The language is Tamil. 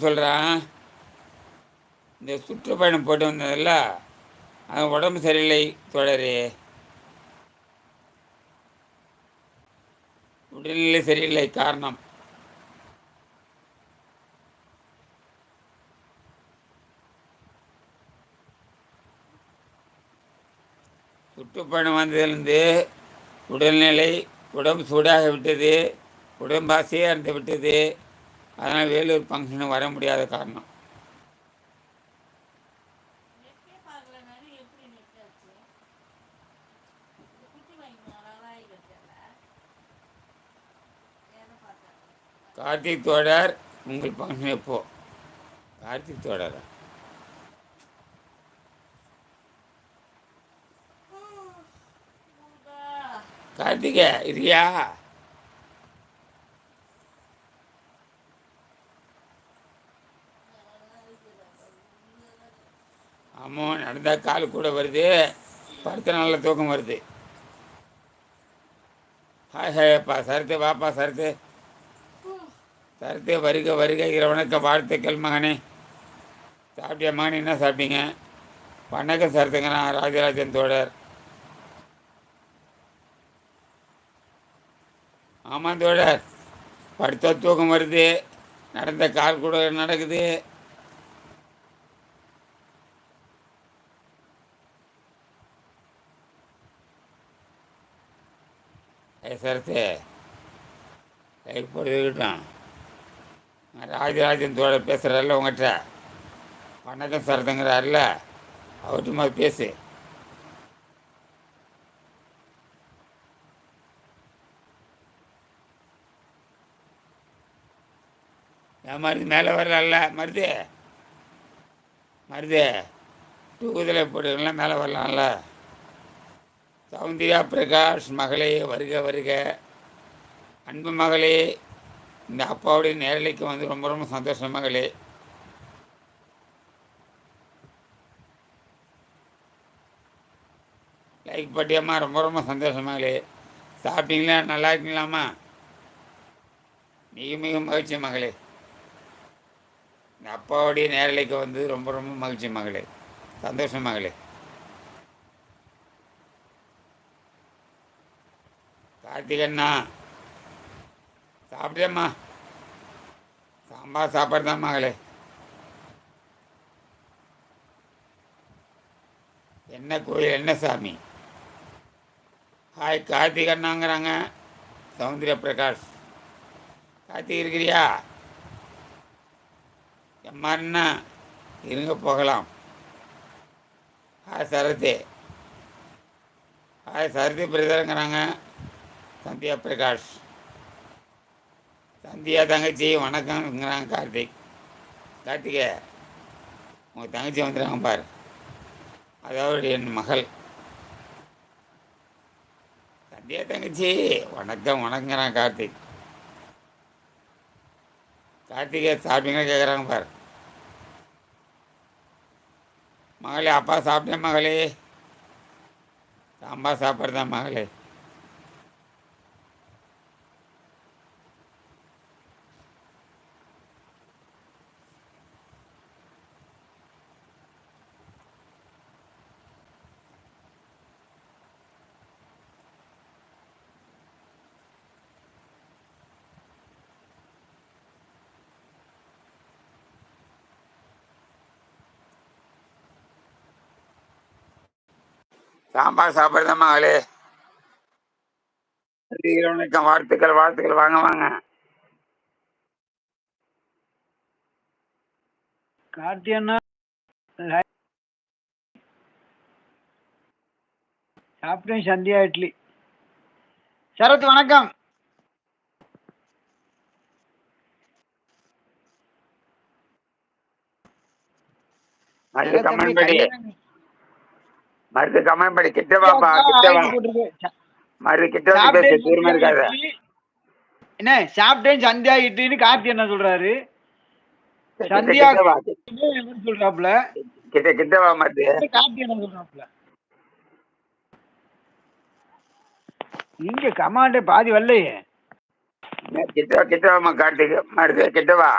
சொல்கிறேன். இந்த சுற்றுப்பயணம் போட்டு வந்ததில்ல, அது உடம்பு சரியில்லை தோழரே. உடல்நிலை சரியில்லை. காரணம் சுற்றுப்பயணம் வந்ததிலிருந்து உடல்நிலை, உடம்பு சூடாக விட்டது, உடம்பு அசையாக இருந்து விட்டது. அதனால் வேலூர் ஃபங்க்ஷனுக்கு வர முடியாத காரணம். கார்த்திக் தோழர், உங்கள் ஃபங்க்ஷன் எப்போ? கார்த்திக் தோழர் கார்த்திகே இருக்கியா? ஆமாம், நடந்தால் கால் கூட வருது, படுத்த நல்ல தூக்கம் வருது. ஹாய் ஹாய் அப்பா சரத்து, வாப்பா சரத்து. சரத்து வருக வருக, இரவணக்க வாழ்த்துக்கள் மகனே. சாப்பிட்டியா மகனே? என்ன சாப்பிட்டீங்க? வணக்கம் சரத்துங்கிறான் ராஜராஜன் தோழர். ஆமாம் தோழர், படுத்த தூக்கம் வருது, நடந்த கால் கூட நடக்குது. சரத்து லைக் போட்டுக்கிட்டோம். ராஜராஜன் தோழர் பேசுகிறார்ல உங்கள்கிட்ட, வணக்கம் சரத்துங்கிறார்ல, அவர்கிட்ட மாதிரி பேசு. என் மருது மேலே வரலாம்ல மருது, மருது தூக்குதலை போட்டுக்கலாம், மேலே வரலாம்ல. சௌந்தர்யா பிரகாஷ் மகளே வருக வருக. அன்பு மகளே, இந்த அப்பாவுடைய நேரலைக்கு வந்து ரொம்ப ரொம்ப சந்தோஷம் மகளே. லைக் பட்டியம்மா, ரொம்ப ரொம்ப சந்தோஷம் மகளே. சாப்பிட்டீங்களா? நல்லா இருக்கீங்களாம்மா? மிக மிக மகிழ்ச்சி மகளே. இந்த அப்பாவுடைய நேரலைக்கு வந்து ரொம்ப ரொம்ப மகிழ்ச்சி மகளே, சந்தோஷம் மகளே. கார்த்திகண்ணா சாப்பிட்டேம்மா, சாம்பார் சாப்பாடு தான் மகளே. என்ன கோயில், என்ன சாமி? ஹாய் கார்த்திகண்ணாங்கிறாங்க சௌந்தர்யா பிரகாஷ். கார்த்திக் இருக்கிறியா? எம்மாருன்னா இருங்க போகலாம். ஹாய் சரதி, ஹாய் சரதி பிரதருங்கிறாங்க சந்தியா பிரகாஷ். சந்தியா தங்கச்சி வணக்கங்கிறாங்க கார்த்திக். கார்த்திகே, உங்கள் தங்கச்சி வந்துடுறாங்க பாரு, அதாவது என் மகள் சந்தியா தங்கச்சி. வணக்கம் வணக்கங்கிறாங்க கார்த்திக். கார்த்திகே சாப்பிட்டீங்களா கேட்குறாங்க பாரு. மகளே, அப்பா சாப்பிட்டேன் மகளே, சாம்பார் சாப்பாடு தான் மகளே. சாம்பார் சாப்பாடு தான் மகளே. வணக்கம், வாழ்த்துக்கள் வாழ்த்துக்கள், வாங்க வாங்க. கார்த்தியண்ணா சாப்பிட்டேன். சந்தியா இட்லி. சரத் வணக்கம். மருந்து கமெண்ட் படி, மருந்து கமெண்ட் படி. கிட்ட வாப்பா, கிட்ட வா. மருந்து கிட்ட வந்து பேசு, தூரமா இருக்காத. என்ன சாப்பிட்டேன் சந்தியா இட்லின்னு கார்த்தி என்ன சொல்றாரு? சந்தியா சொல்றாப்ல. கிட்ட கிட்ட வா மருந்து. கார்த்தி என்ன சொல்றாப்ல? இங்க கமாண்டே பாதி வரலையே. கிட்ட கிட்ட வாமா கார்த்திக், மருந்து கிட்ட வா.